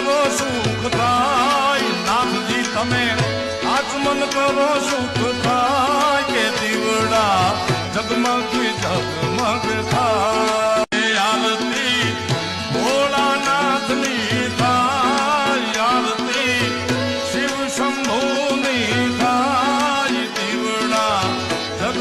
કરો સુખ થાય નાથજી તમે આચમન કરો સુખ થાય કે દીવડા જગમગ જગમગ થાય